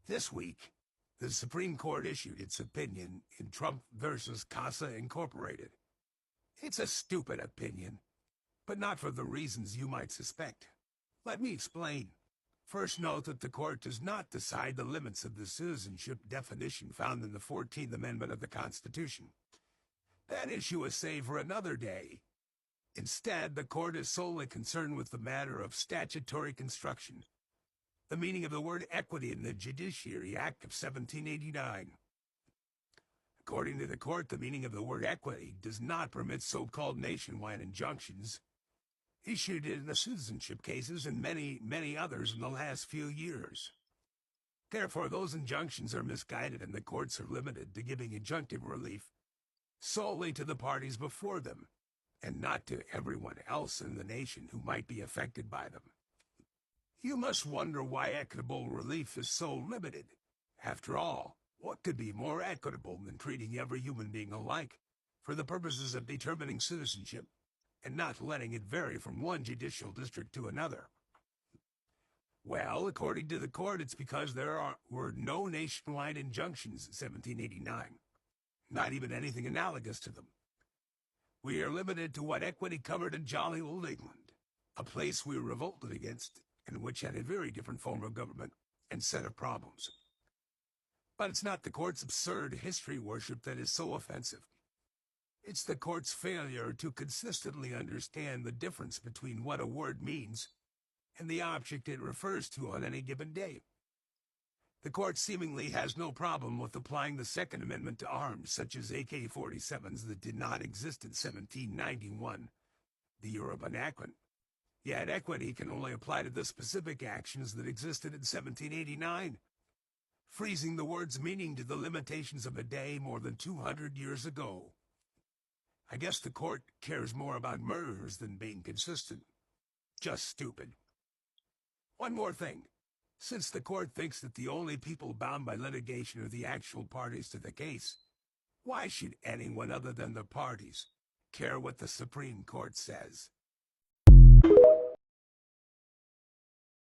This week, the Supreme Court issued its opinion in Trump versus Casa Incorporated. It's a stupid opinion, but not for the reasons you might suspect. Let me explain. First, note that the court does not decide the limits of the citizenship definition found in the 14th Amendment of the Constitution. That issue is saved for another day. Instead, the court is solely concerned with the matter of statutory construction, the meaning of the word equity in the Judiciary Act of 1789. According to the court, the meaning of the word equity does not permit so-called nationwide injunctions issued in the citizenship cases and many others in the last few years. Therefore, those injunctions are misguided and the courts are limited to giving injunctive relief solely to the parties before them, and not to everyone else in the nation who might be affected by them. You must wonder why equitable relief is so limited. After all, what could be more equitable than treating every human being alike for the purposes of determining citizenship and not letting it vary from one judicial district to another? Well, according to the court, it's because were no nationwide injunctions in 1789, not even anything analogous to them. We are limited to what equity covered in jolly old England, a place we revolted against and which had a very different form of government and set of problems. But it's not the court's absurd history worship that is so offensive. It's the court's failure to consistently understand the difference between what a word means and the object it refers to on any given day. The court seemingly has no problem with applying the Second Amendment to arms such as AK-47s that did not exist in 1791, the year of enactment. Yet equity can only apply to the specific actions that existed in 1789, freezing the word's meaning to the limitations of a day more than 200 years ago. I guess the court cares more about murders than being consistent. Just stupid. One more thing. Since the court thinks that the only people bound by litigation are the actual parties to the case, why should anyone other than the parties care what the Supreme Court says?